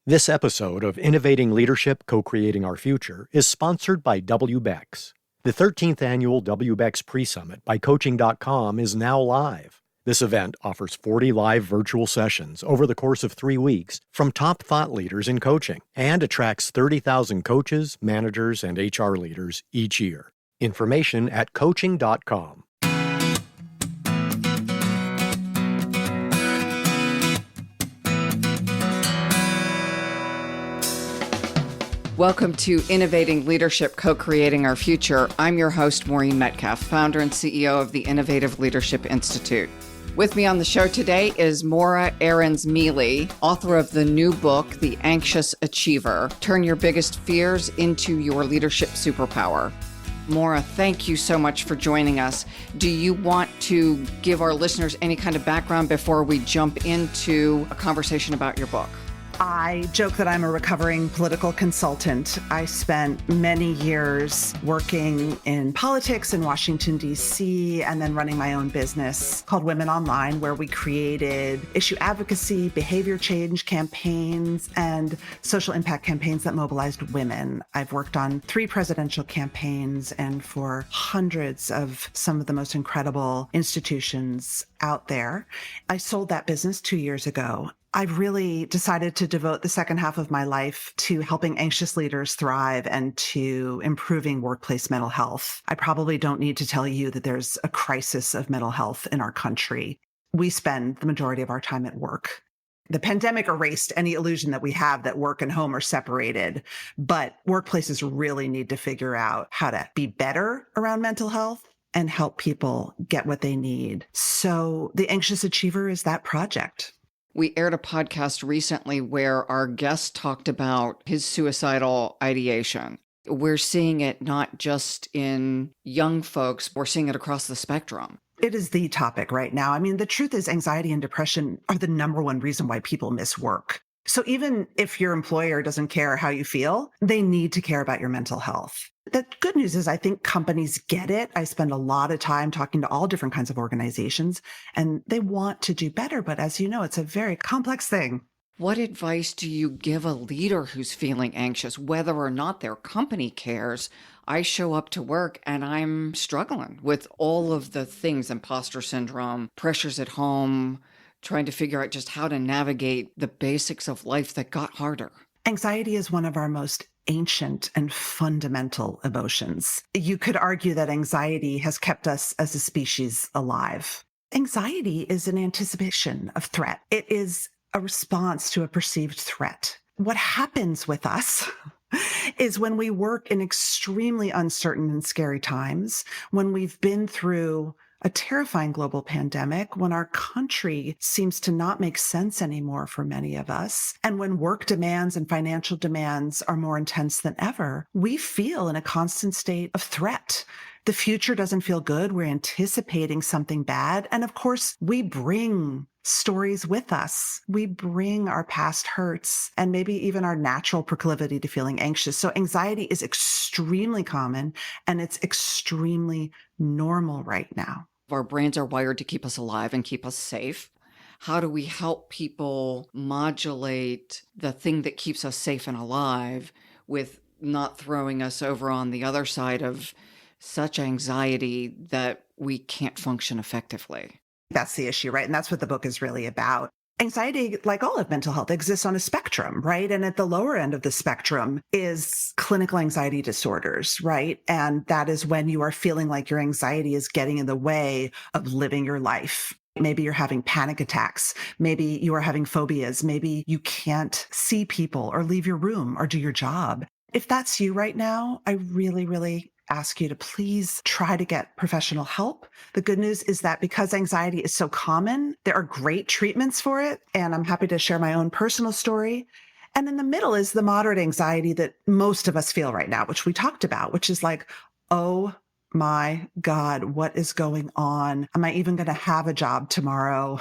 This episode of Innovating Leadership, Co-Creating Our Future is sponsored by WBEX. The 13th annual WBEX Pre-Summit by Coaching.com is now live. This event offers 40 live virtual sessions over the course of 3 weeks from top thought leaders in coaching and attracts 30,000 coaches, managers, and HR leaders each year. Information at Coaching.com. Welcome to Innovating Leadership, Co-Creating Our Future. I'm your host, Maureen Metcalf, founder and CEO of the Innovative Leadership Institute. With me on the show today is Morra Aarons-Mele, author of the new book, The Anxious Achiever: Turn Your Biggest Fears into Your Leadership Superpower. Morra, thank you so much for joining us. Do you want to give our listeners any kind of background before we jump into a conversation about your book? I joke that I'm a recovering political consultant. I spent many years working in politics in Washington, D.C., and then running my own business called Women Online, where we created issue advocacy, behavior change campaigns, and social impact campaigns that mobilized women. I've worked on 3 presidential campaigns and for hundreds of some of the most incredible institutions out there. I sold that business 2 years ago. I've really decided to devote the second half of my life to helping anxious leaders thrive and to improving workplace mental health. I probably don't need to tell you that there's a crisis of mental health in our country. We spend the majority of our time at work. The pandemic erased any illusion that we have that work and home are separated, but workplaces really need to figure out how to be better around mental health and help people get what they need. So The Anxious Achiever is that project. We aired a podcast recently where our guest talked about his suicidal ideation. We're seeing it not just in young folks, we're seeing it across the spectrum. It is the topic right now. I mean, the truth is anxiety and depression are the number one reason why people miss work. So even if your employer doesn't care how you feel, they need to care about your mental health. The good news is I think companies get it. I spend a lot of time talking to all different kinds of organizations, and they want to do better. But as you know, it's a very complex thing. What advice do you give a leader who's feeling anxious, whether or not their company cares? I show up to work and I'm struggling with all of the things, imposter syndrome, pressures at home, trying to figure out just how to navigate the basics of life that got harder. Anxiety is one of our most ancient and fundamental emotions. You could argue that anxiety has kept us as a species alive. Anxiety is an anticipation of threat. It is a response to a perceived threat. What happens with us is when we work in extremely uncertain and scary times, when we've been through a terrifying global pandemic, when our country seems to not make sense anymore for many of us, and when work demands and financial demands are more intense than ever, we feel in a constant state of threat. The future doesn't feel good. We're anticipating something bad. And of course, we bring stories with us. We bring our past hurts and maybe even our natural proclivity to feeling anxious. So anxiety is extremely common and it's extremely normal right now. Our brains are wired to keep us alive and keep us safe. How do we help people modulate the thing that keeps us safe and alive with not throwing us over on the other side of such anxiety that we can't function effectively? That's the issue, right? And that's what the book is really about. Anxiety, like all of mental health, exists on a spectrum, right? And at the lower end of the spectrum is clinical anxiety disorders, right? And that is when you are feeling like your anxiety is getting in the way of living your life. Maybe you're having panic attacks. Maybe you are having phobias. Maybe you can't see people or leave your room or do your job. If that's you right now, I really ask you to please try to get professional help. The good news is that because anxiety is so common, there are great treatments for it. And I'm happy to share my own personal story. And in the middle is the moderate anxiety that most of us feel right now, which we talked about, which is like, oh my God, what is going on? Am I even going to have a job tomorrow?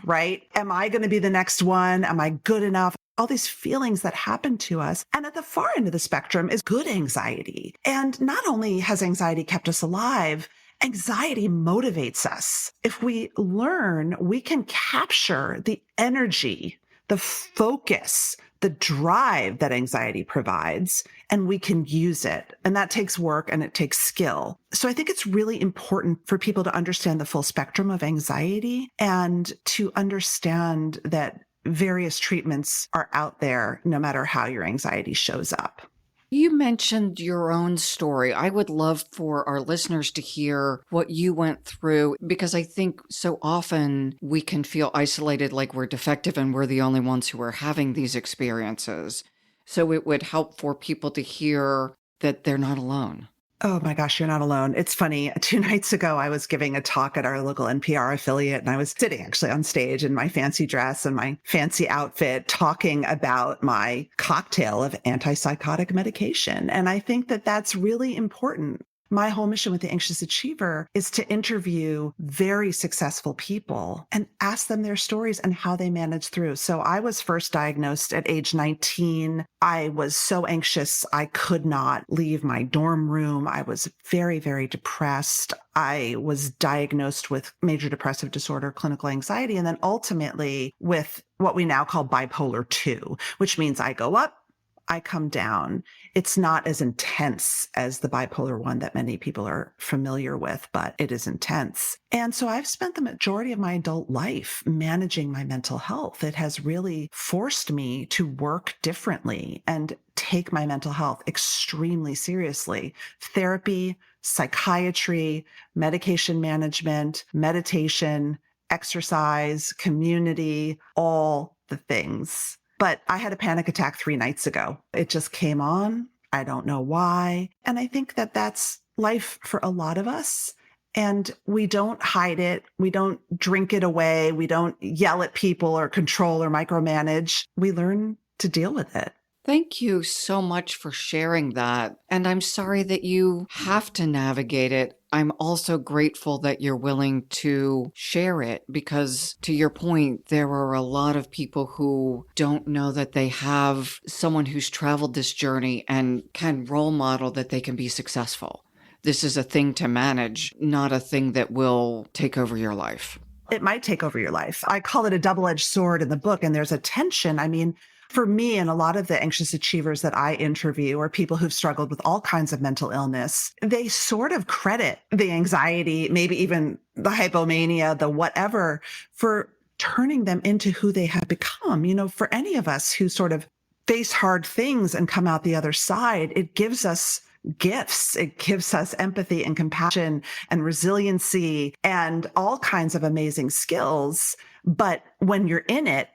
Right? Am I going to be the next one? Am I good enough? All these feelings that happen to us. And at the far end of the spectrum is good anxiety. And not only has anxiety kept us alive, anxiety motivates us. If we learn, we can capture the energy, the focus, the drive that anxiety provides, and we can use it. And that takes work and it takes skill. So I think it's really important for people to understand the full spectrum of anxiety and to understand that various treatments are out there no matter how your anxiety shows up. You mentioned your own story. I would love for our listeners to hear what you went through, because I think so often we can feel isolated, like we're defective and we're the only ones who are having these experiences. So it would help for people to hear that they're not alone. Oh my gosh, you're not alone. It's funny. 2 nights ago, I was giving a talk at our local NPR affiliate, and I was sitting actually on stage in my fancy dress and my fancy outfit talking about my cocktail of antipsychotic medication. And I think that that's really important. My whole mission with The Anxious Achiever is to interview very successful people and ask them their stories and how they managed through. So I was first diagnosed at age 19. I was so anxious, I could not leave my dorm room. I was very, very depressed. I was diagnosed with major depressive disorder, clinical anxiety, and then ultimately with what we now call bipolar 2, which means I go up, I come down. It's not as intense as the bipolar 1 that many people are familiar with, but it is intense. And so I've spent the majority of my adult life managing my mental health. It has really forced me to work differently and take my mental health extremely seriously. Therapy, psychiatry, medication management, meditation, exercise, community, all the things. But I had a panic attack 3 nights ago. It just came on. I don't know why. And I think that that's life for a lot of us. And we don't hide it. We don't drink it away. We don't yell at people or control or micromanage. We learn to deal with it. Thank you so much for sharing that. And I'm sorry that you have to navigate it. I'm also grateful that you're willing to share it because, to your point, there are a lot of people who don't know that they have someone who's traveled this journey and can role model that they can be successful. This is a thing to manage, not a thing that will take over your life. It might take over your life. I call it a double-edged sword in the book, and there's a tension. I mean, for me and a lot of the anxious achievers that I interview are people who've struggled with all kinds of mental illness. They sort of credit the anxiety, maybe even the hypomania, the whatever, for turning them into who they have become. You know, for any of us who sort of face hard things and come out the other side, it gives us gifts. It gives us empathy and compassion and resiliency and all kinds of amazing skills. But when you're in it,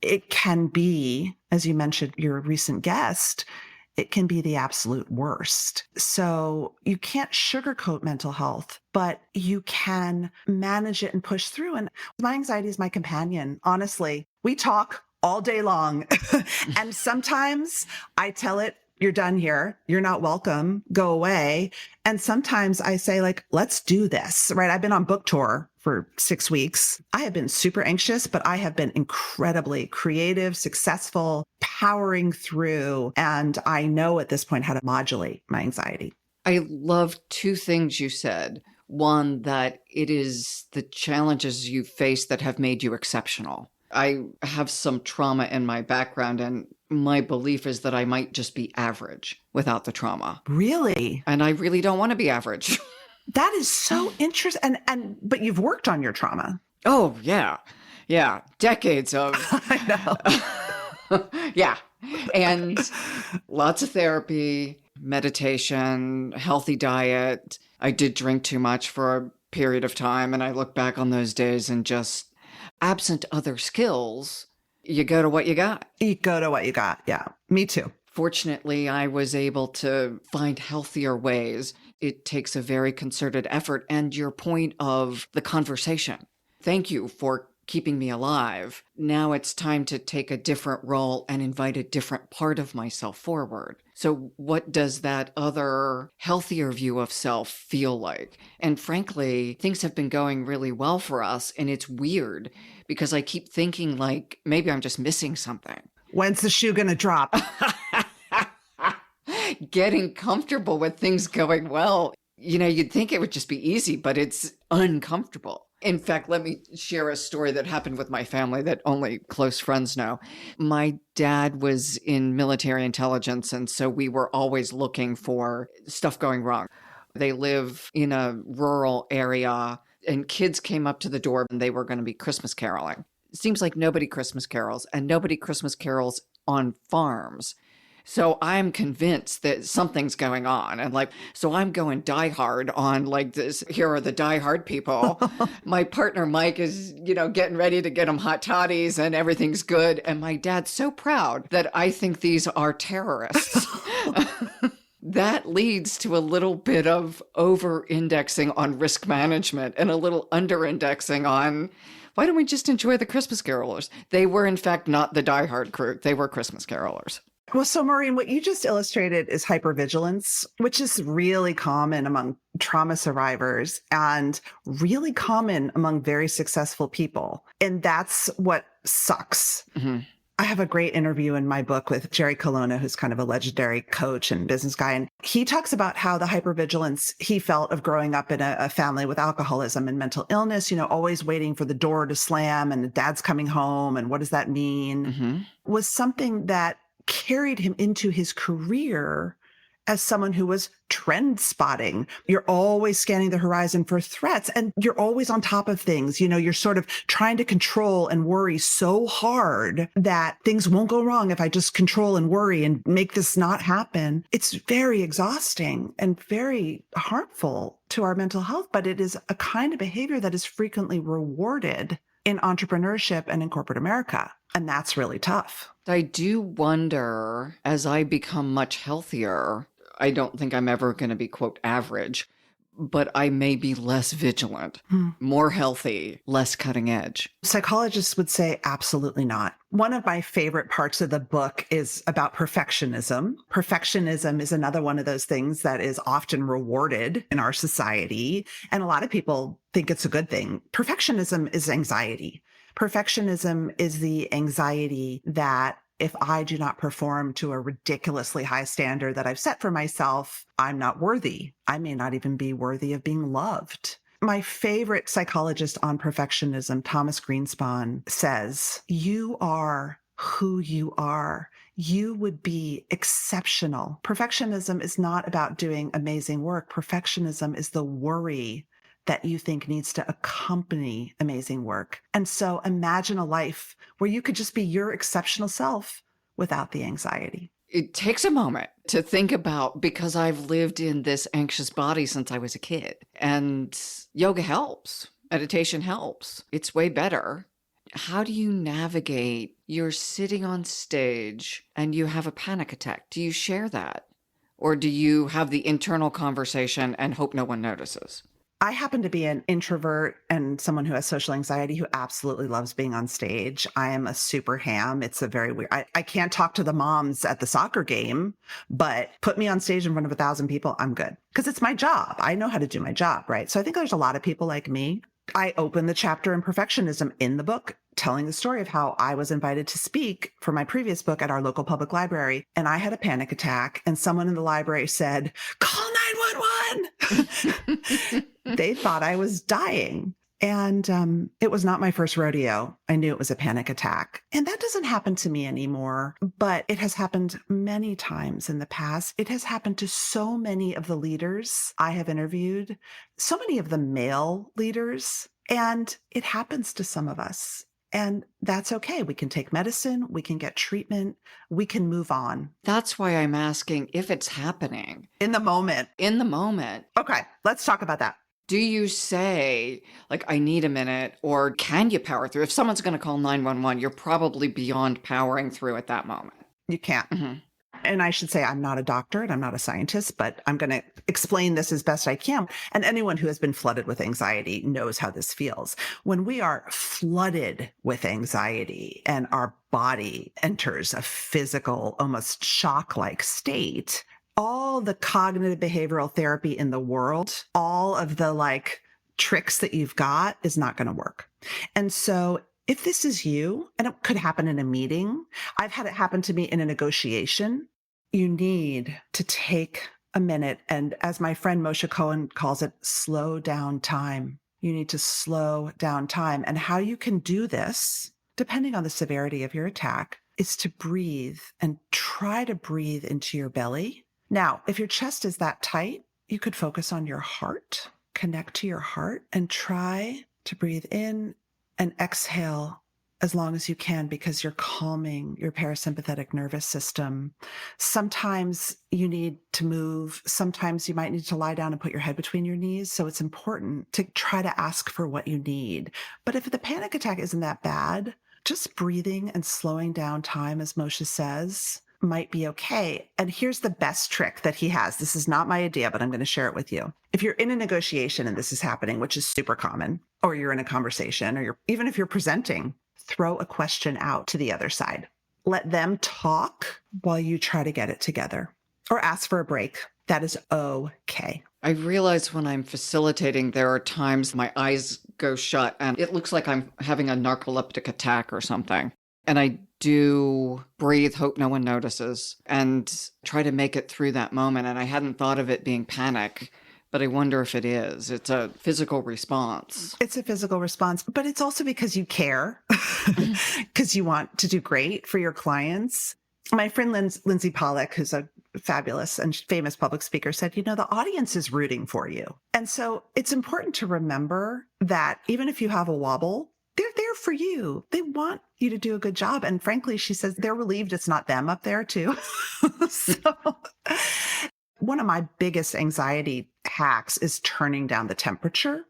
it can be, as you mentioned, your recent guest, it can be the absolute worst. So you can't sugarcoat mental health, but you can manage it and push through. And my anxiety is my companion. Honestly, we talk all day long. And sometimes I tell it, you're done here. You're not welcome. Go away. And sometimes I say, like, let's do this, right? I've been on book tour for 6 weeks. I have been super anxious, but I have been incredibly creative, successful, powering through. And I know at this point how to modulate my anxiety. I love 2 things you said. One, that it is the challenges you face that have made you exceptional. I have some trauma in my background, and my belief is that I might just be average without the trauma. Really? And I really don't want to be average. That is so interesting. But you've worked on your trauma. Oh, yeah. Yeah. Decades of. I know. Yeah. And lots of therapy, meditation, healthy diet. I did drink too much for a period of time. And I look back on those days and just, absent other skills, you go to what you got. You go to what you got. Yeah. Me too. Fortunately, I was able to find healthier ways. It takes a very concerted effort. And your point of the conversation. Thank you for keeping me alive. Now it's time to take a different role and invite a different part of myself forward. So what does that other healthier view of self feel like? And frankly, things have been going really well for us. And it's weird because I keep thinking like, maybe I'm just missing something. When's the shoe going to drop? Getting comfortable with things going well. You know, you'd think it would just be easy, but it's uncomfortable. In fact, let me share a story that happened with my family that only close friends know. My dad was in military intelligence, and so we were always looking for stuff going wrong. They live in a rural area, and kids came up to the door and they were going to be Christmas caroling. It seems like nobody Christmas carols, and nobody Christmas carols on farms. So I'm convinced that something's going on. And so I'm going die hard on this. Here are the die hard people. My partner, Mike, is, getting ready to get them hot toddies and everything's good. And my dad's so proud that I think these are terrorists. That leads to a little bit of over-indexing on risk management and a little under-indexing on, why don't we just enjoy the Christmas carolers? They were, in fact, not the diehard crew. They were Christmas carolers. Well, so Maureen, what you just illustrated is hypervigilance, which is really common among trauma survivors and really common among very successful people. And that's what sucks. Mm-hmm. I have a great interview in my book with Jerry Colonna, who's kind of a legendary coach and business guy. And he talks about how the hypervigilance he felt of growing up in a family with alcoholism and mental illness, always waiting for the door to slam and the dad's coming home. And what does that mean? Mm-hmm. Was something that carried him into his career as someone who was trend spotting. You're always scanning the horizon for threats and you're always on top of things. You're sort of trying to control and worry so hard that things won't go wrong if I just control and worry and make this not happen. It's very exhausting and very harmful to our mental health, but it is a kind of behavior that is frequently rewarded in entrepreneurship and in corporate America. And that's really tough. I do wonder, as I become much healthier, I don't think I'm ever going to be, quote, average, but I may be less vigilant, more healthy, less cutting edge. Psychologists would say absolutely not. One of my favorite parts of the book is about perfectionism. Perfectionism is another one of those things that is often rewarded in our society. And a lot of people think it's a good thing. Perfectionism is anxiety. Perfectionism is the anxiety that if I do not perform to a ridiculously high standard that I've set for myself, I'm not worthy. I may not even be worthy of being loved. My favorite psychologist on perfectionism, Thomas Greenspan, says, you are who you are. You would be exceptional. Perfectionism is not about doing amazing work. Perfectionism is the worry that you think needs to accompany amazing work. And so imagine a life where you could just be your exceptional self without the anxiety. It takes a moment to think about, because I've lived in this anxious body since I was a kid. And yoga helps. Meditation helps. It's way better. How do you navigate? You're sitting on stage and you have a panic attack. Do you share that? Or do you have the internal conversation and hope no one notices? I happen to be an introvert and someone who has social anxiety who absolutely loves being on stage. I am a super ham. It's a very weird, I can't talk to the moms at the soccer game, but put me on stage in front of 1,000 people, I'm good. Because it's my job. I know how to do my job, right? So I think there's a lot of people like me. I open the chapter in perfectionism in the book, telling the story of how I was invited to speak for my previous book at our local public library. And I had a panic attack and someone in the library said, call 911. They thought I was dying. And it was not my first rodeo. I knew it was a panic attack. And that doesn't happen to me anymore, but it has happened many times in the past. It has happened to so many of the leaders I have interviewed, so many of the male leaders, and it happens to some of us. And that's okay. We can take medicine, we can get treatment, we can move on. That's why I'm asking if it's happening. In the moment. In the moment. Okay, let's talk about that. Do you say, I need a minute, or can you power through? If someone's going to call 911, you're probably beyond powering through at that moment. You can't. Mm-hmm. And I should say I'm not a doctor and I'm not a scientist, but I'm going to explain this as best I can. And anyone who has been flooded with anxiety knows how this feels. When we are flooded with anxiety and our body enters a physical, almost shock-like state, all the cognitive behavioral therapy in the world, all of the tricks that you've got is not going to work. And so if this is you, and it could happen in a meeting, I've had it happen to me in a negotiation, you need to take a minute and, as my friend Moshe Cohen calls it, slow down time. You need to slow down time. And how you can do this, depending on the severity of your attack, is to breathe and try to breathe into your belly. Now, if your chest is that tight, you could focus on your heart, connect to your heart, and try to breathe in and exhale as long as you can, because you're calming your parasympathetic nervous system. Sometimes you need to move. Sometimes you might need to lie down and put your head between your knees. So it's important to try to ask for what you need. But if the panic attack isn't that bad, just breathing and slowing down time, as Moshe says, might be okay. And here's the best trick that he has. This is not my idea, but I'm going to share it with you. If you're in a negotiation and this is happening, which is super common, or you're in a conversation, or even if you're presenting, throw a question out to the other side. Let them talk while you try to get it together, or ask for a break. That is okay. I realize when I'm facilitating, there are times my eyes go shut and it looks like I'm having a narcoleptic attack or something. And I do breathe, hope no one notices, and try to make it through that moment. And I hadn't thought of it being panic, but I wonder if it is. It's a physical response. It's a physical response, but it's also because you care, because you want to do great for your clients. My friend Lindsay Pollack, who's a fabulous and famous public speaker, said, the audience is rooting for you. And so it's important to remember that even if you have a wobble, they're there for you. They want you to do a good job. And frankly, she says they're relieved it's not them up there too. So one of my biggest anxiety hacks is turning down the temperature.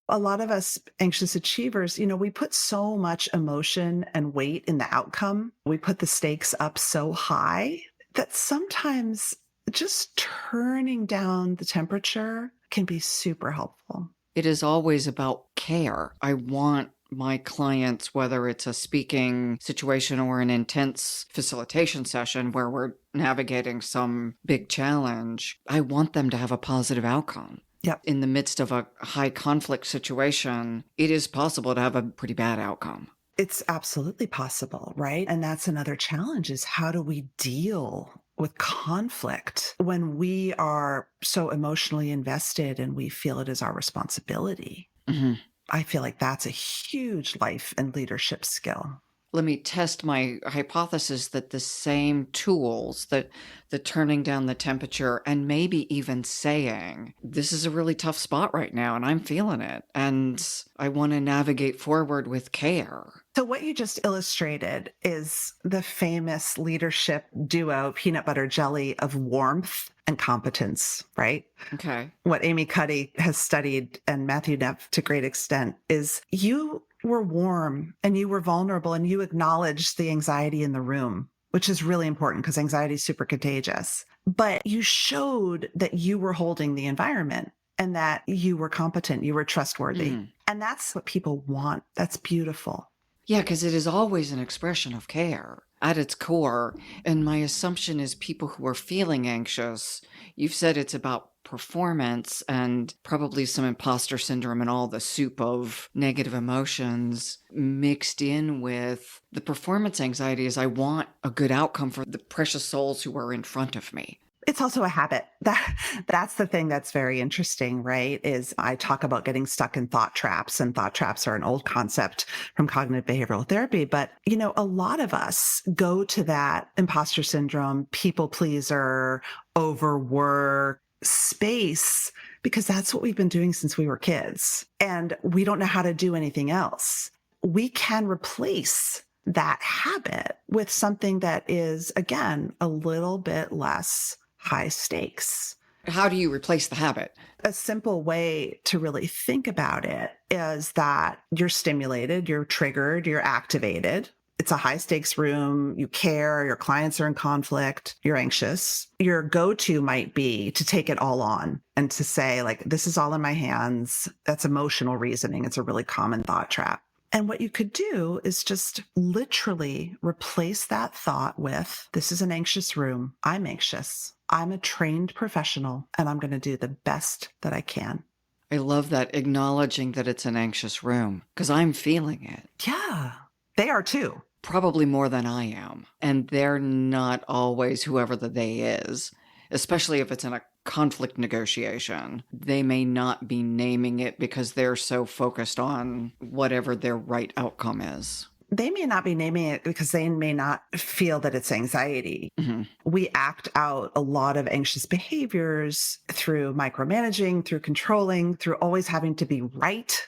A lot of us anxious achievers, we put so much emotion and weight in the outcome. We put the stakes up so high that sometimes just turning down the temperature can be super helpful. It is always about care. I want my clients, whether it's a speaking situation or an intense facilitation session where we're navigating some big challenge, I want them to have a positive outcome. Yep. In the midst of a high conflict situation, it is possible to have a pretty bad outcome. It's absolutely possible, right? And that's another challenge, is how do we deal with conflict when we are so emotionally invested and we feel it is our responsibility? Mm-hmm. I feel like that's a huge life and leadership skill. Let me test my hypothesis that the same tools, that the turning down the temperature and maybe even saying, this is a really tough spot right now and I'm feeling it and I want to navigate forward with care. So what you just illustrated is the famous leadership duo, peanut butter jelly, of warmth and competence, right? Okay. What Amy Cuddy has studied, and Matthew Neff to great extent, is you were warm and you were vulnerable and you acknowledged the anxiety in the room, which is really important because anxiety is super contagious. But you showed that you were holding the environment and that you were competent, you were trustworthy. And that's what people want. That's beautiful. Yeah, because it is always an expression of care at its core. And my assumption is people who are feeling anxious, you've said it's about performance and probably some imposter syndrome and all the soup of negative emotions mixed in with the performance anxiety is I want a good outcome for the precious souls who are in front of me. It's also a habit. That's the thing that's very interesting, right? Is I talk about getting stuck in thought traps, and thought traps are an old concept from cognitive behavioral therapy. But, a lot of us go to that imposter syndrome, people pleaser, overwork space because that's what we've been doing since we were kids. And we don't know how to do anything else. We can replace that habit with something that is, again, a little bit less high stakes. How do you replace the habit? A simple way to really think about it is that you're stimulated, you're triggered, you're activated. It's a high stakes room. You care. Your clients are in conflict. You're anxious. Your go-to might be to take it all on and to say, like, this is all in my hands. That's emotional reasoning. It's a really common thought trap. And what you could do is just literally replace that thought with, this is an anxious room. I'm anxious. I'm a trained professional and I'm going to do the best that I can. I love that, acknowledging that it's an anxious room because I'm feeling it. Yeah, they are too. Probably more than I am. And they're not always whoever the they is, especially if it's in a conflict negotiation. They may not be naming it because they're so focused on whatever their right outcome is. They may not be naming it because they may not feel that it's anxiety. Mm-hmm. We act out a lot of anxious behaviors through micromanaging, through controlling, through always having to be right.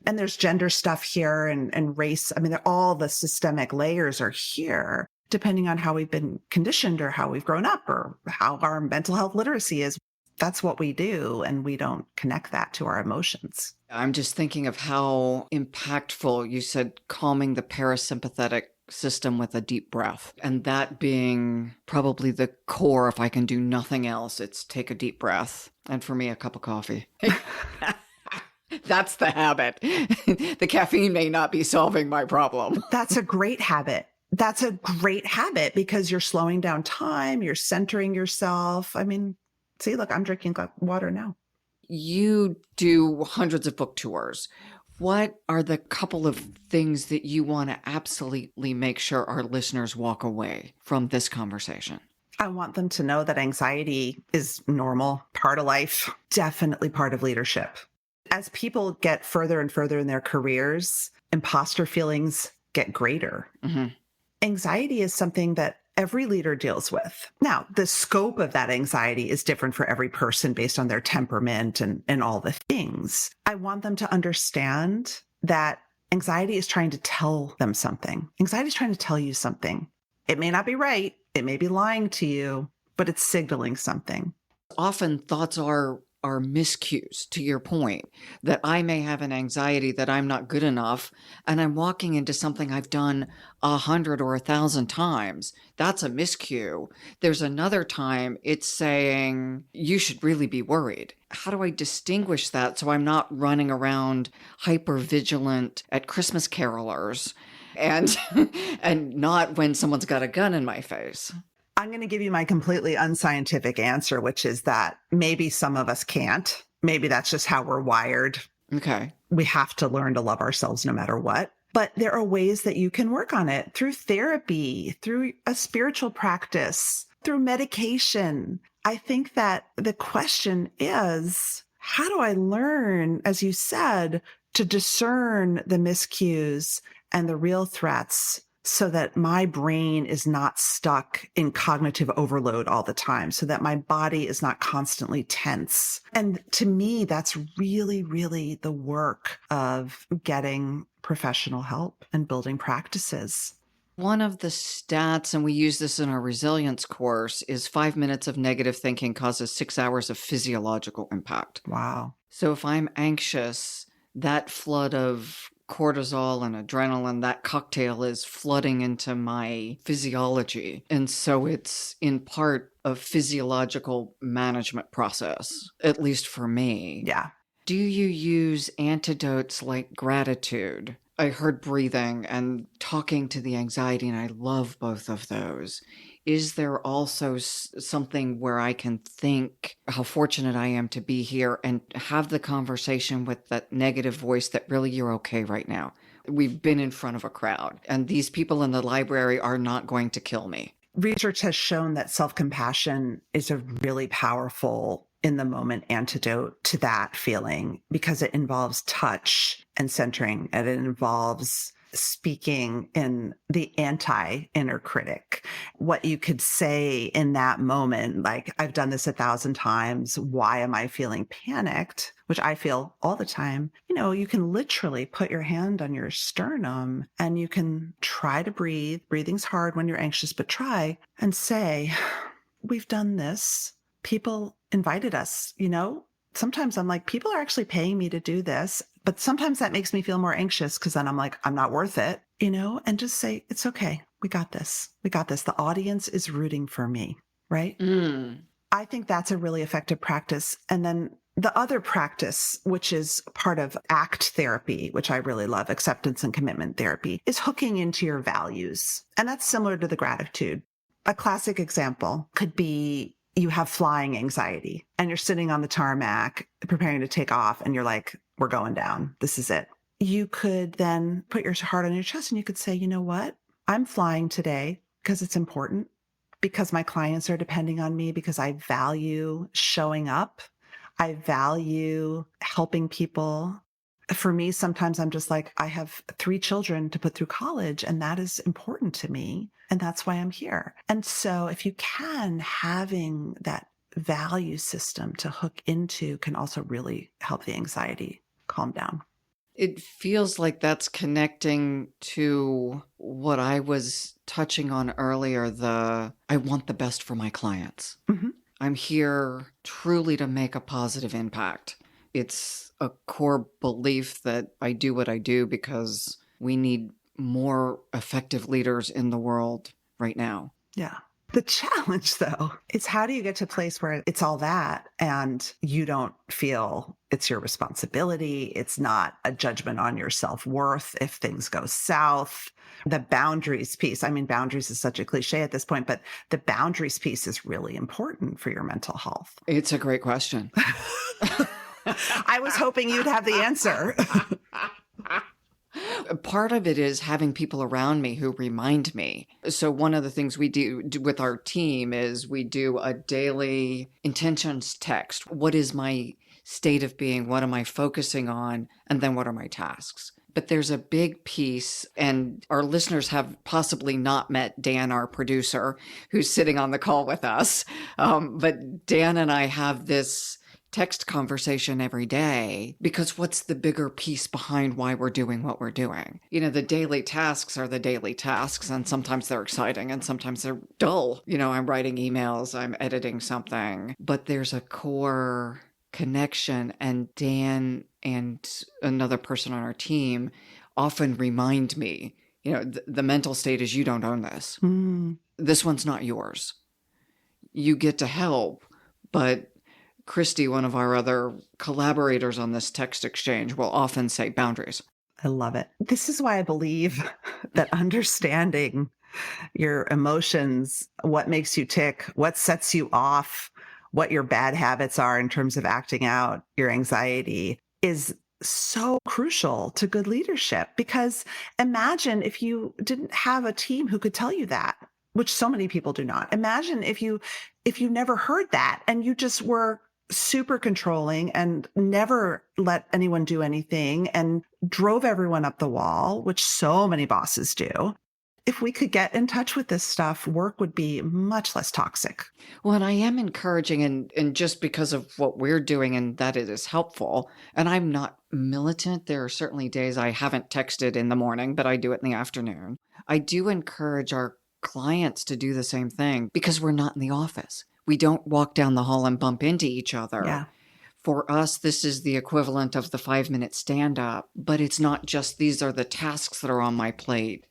And there's gender stuff here and race. I mean, all the systemic layers are here, depending on how we've been conditioned or how we've grown up or how our mental health literacy is. That's what we do, and we don't connect that to our emotions. I'm just thinking of how impactful you said calming the parasympathetic system with a deep breath. And that being probably the core, if I can do nothing else, it's take a deep breath. And for me, a cup of coffee. That's the habit. The caffeine may not be solving my problem. That's a great habit. That's a great habit because you're slowing down time, you're centering yourself. I mean, see, look, I'm drinking water now. You do hundreds of book tours. What are the couple of things that you want to absolutely make sure our listeners walk away from this conversation? I want them to know that anxiety is normal, part of life, definitely part of leadership. As people get further and further in their careers, imposter feelings get greater. Mm-hmm. Anxiety is something that every leader deals with. Now, the scope of that anxiety is different for every person based on their temperament and all the things. I want them to understand that anxiety is trying to tell them something. Anxiety is trying to tell you something. It may not be right. It may be lying to you, but it's signaling something. Often thoughts are miscues, to your point, that I may have an anxiety that I'm not good enough, and I'm walking into something I've done 100 or 1,000 times. That's a miscue. There's another time it's saying, you should really be worried. How do I distinguish that so I'm not running around hyper vigilant at Christmas carolers and not when someone's got a gun in my face? I'm going to give you my completely unscientific answer, which is that maybe some of us can't. Maybe that's just how we're wired. Okay. We have to learn to love ourselves no matter what. But there are ways that you can work on it through therapy, through a spiritual practice, through medication. I think that the question is, how do I learn, as you said, to discern the miscues and the real threats so that my brain is not stuck in cognitive overload all the time, so that my body is not constantly tense. And to me, that's really, really the work of getting professional help and building practices. One of the stats, and we use this in our resilience course, is 5 minutes of negative thinking causes 6 hours of physiological impact. Wow. So if I'm anxious, that flood of cortisol and adrenaline, that cocktail is flooding into my physiology. And so it's in part a physiological management process, at least for me. Yeah. Do you use antidotes like gratitude? I heard breathing and talking to the anxiety, and I love both of those. Is there also something where I can think how fortunate I am to be here and have the conversation with that negative voice that really you're okay right now? We've been in front of a crowd, and these people in the library are not going to kill me. Research has shown that self-compassion is a really powerful in the moment antidote to that feeling because it involves touch and centering, and it involves speaking in the anti-inner critic. What you could say in that moment, like, I've done this 1,000 times. Why am I feeling panicked? Which I feel all the time. You can literally put your hand on your sternum and you can try to breathe. Breathing's hard when you're anxious, but try and say, we've done this. People invited us, Sometimes I'm like, people are actually paying me to do this, but sometimes that makes me feel more anxious because then I'm like, I'm not worth it, and just say, it's okay. We got this. We got this. The audience is rooting for me, right? I think that's a really effective practice. And then the other practice, which is part of ACT therapy, which I really love, acceptance and commitment therapy, is hooking into your values. And that's similar to the gratitude. A classic example could be you have flying anxiety and you're sitting on the tarmac preparing to take off and you're like, we're going down. This is it. You could then put your heart on your chest and you could say, you know what? I'm flying today because it's important. because my clients are depending on me, because I value showing up. I value helping people. For me, sometimes I'm just like, I have 3 children to put through college, and that is important to me. And that's why I'm here. And so if you can, having that value system to hook into can also really help the anxiety calm down. It feels like that's connecting to what I was touching on earlier, I want the best for my clients. Mm-hmm. I'm here truly to make a positive impact. It's a core belief that I do what I do because we need more effective leaders in the world right now. Yeah. The challenge, though, is how do you get to a place where it's all that and you don't feel it's your responsibility? It's not a judgment on your self-worth if things go south. The boundaries piece, I mean, boundaries is such a cliche at this point, but the boundaries piece is really important for your mental health. It's a great question. I was hoping you'd have the answer. Part of it is having people around me who remind me. So one of the things we do with our team is we do a daily intentions text. What is my state of being? What am I focusing on? And then what are my tasks? But there's a big piece, and our listeners have possibly not met Dan, our producer, who's sitting on the call with us. But Dan and I have this text conversation every day, because what's the bigger piece behind why we're doing what we're doing? You know, the daily tasks are the daily tasks, and sometimes they're exciting and sometimes they're dull. You know, I'm writing emails, I'm editing something, but there's a core connection, and Dan and another person on our team often remind me, you know, the mental state is you don't own this. This one's not yours. You get to help, but Christy, one of our other collaborators on this text exchange, will often say boundaries. I love it. This is why I believe that understanding your emotions, what makes you tick, what sets you off, what your bad habits are in terms of acting out your anxiety is so crucial to good leadership. Because imagine if you didn't have a team who could tell you that, which so many people do not. Imagine if you never heard that and you just were super controlling and never let anyone do anything and drove everyone up the wall, which so many bosses do. If we could get in touch with this stuff, work would be much less toxic. Well, and I am encouraging, and just because of what we're doing and that it is helpful, and I'm not militant. There are certainly days I haven't texted in the morning, but I do it in the afternoon. I do encourage our clients to do the same thing because we're not in the office. We don't walk down the hall and bump into each other. Yeah. For us, this is the equivalent of the 5-minute stand-up, but it's not just these are the tasks that are on my plate.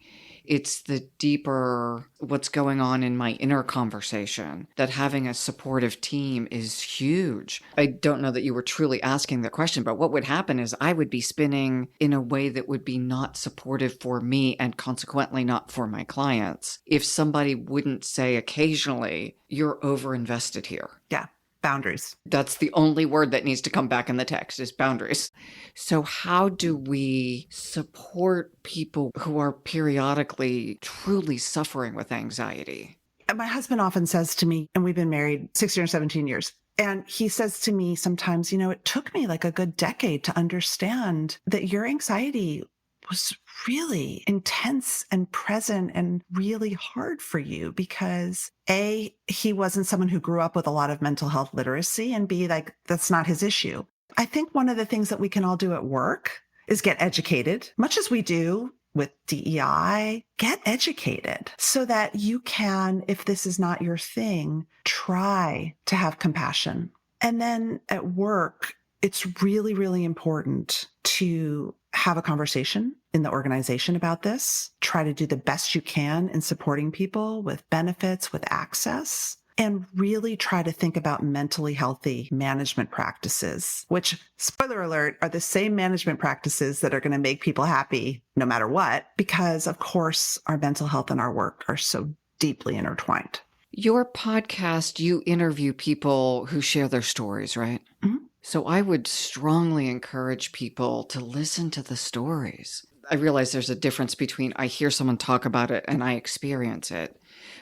It's the deeper what's going on in my inner conversation, that having a supportive team is huge. I don't know that you were truly asking the question, but what would happen is I would be spinning in a way that would be not supportive for me and consequently not for my clients if somebody wouldn't say occasionally, you're overinvested here. Yeah. Boundaries. That's the only word that needs to come back in the text is boundaries. So how do we support people who are periodically truly suffering with anxiety? My husband often says to me, and we've been married 16 or 17 years, and he says to me sometimes, you know, it took me like a good decade to understand that your anxiety was really intense and present and really hard for you because A, he wasn't someone who grew up with a lot of mental health literacy, and B, like that's not his issue. I think one of the things that we can all do at work is get educated, much as we do with DEI, get educated so that you can, if this is not your thing, try to have compassion. And then at work, it's really, really important to have a conversation in the organization about this. Try to do the best you can in supporting people with benefits, with access, and really try to think about mentally healthy management practices, which, spoiler alert, are the same management practices that are going to make people happy no matter what, because of course our mental health and our work are so deeply intertwined. Your podcast, you interview people who share their stories, right? Mm-hmm. So I would strongly encourage people to listen to the stories. I realize there's a difference between I hear someone talk about it and I experience it.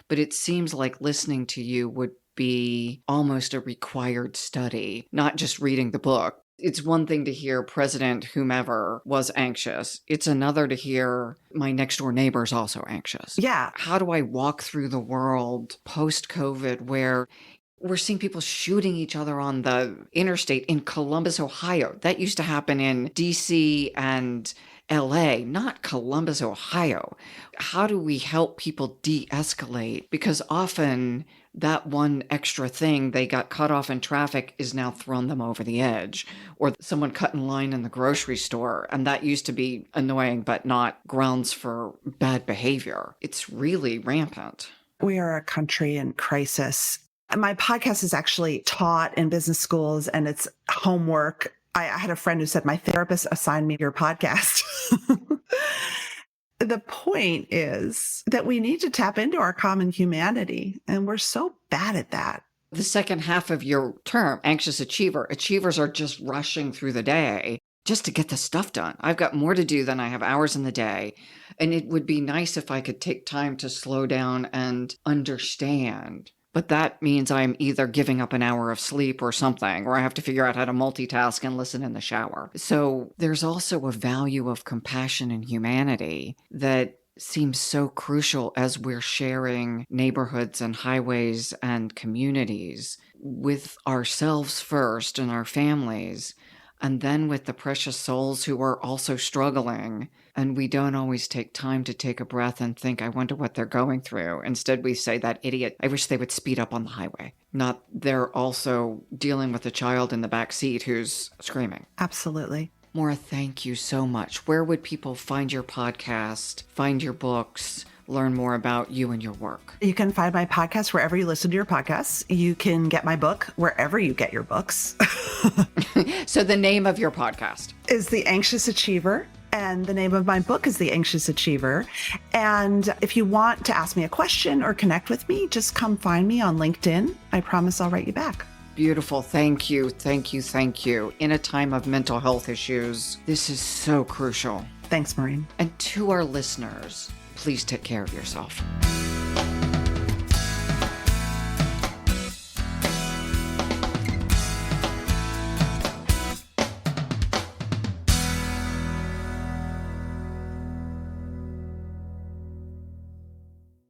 but it seems like listening to you would be almost a required study, not just reading the book. It's one thing to hear President whomever was anxious. It's another to hear my next door neighbor's also anxious. Yeah. How do I walk through the world post-COVID where we're seeing people shooting each other on the interstate in Columbus, Ohio? That used to happen in DC and LA, not Columbus, Ohio. How do we help people de-escalate? Because often that one extra thing they got cut off in traffic is now thrown them over the edge, or someone cut in line in the grocery store. And that used to be annoying, but not grounds for bad behavior. It's really rampant. We are a country in crisis. My podcast is actually taught in business schools and it's homework. I had a friend who said, my therapist assigned me your podcast. The point is that we need to tap into our common humanity, and we're so bad at that. The second half of your term, anxious achiever, achievers are just rushing through the day just to get the stuff done. I've got more to do than I have hours in the day. And it would be nice if I could take time to slow down and understand. But that means I'm either giving up an hour of sleep or something, or I have to figure out how to multitask and listen in the shower. So there's also a value of compassion and humanity that seems so crucial as we're sharing neighborhoods and highways and communities with ourselves first and our families, and then with the precious souls who are also struggling. And we don't always take time to take a breath and think, I wonder what they're going through. Instead, we say, that idiot, I wish they would speed up on the highway. Not they're also dealing with a child in the back seat who's screaming. Absolutely. Morra, thank you so much. Where would people find your podcast, find your books, learn more about you and your work? You can find my podcast wherever you listen to your podcasts. You can get my book wherever you get your books. So the name of your podcast is The Anxious Achiever. And the name of my book is The Anxious Achiever. And if you want to ask me a question or connect with me, just come find me on LinkedIn. I promise I'll write you back. Beautiful. Thank you. Thank you. Thank you. In a time of mental health issues, this is so crucial. Thanks, Maureen. And to our listeners, please take care of yourself.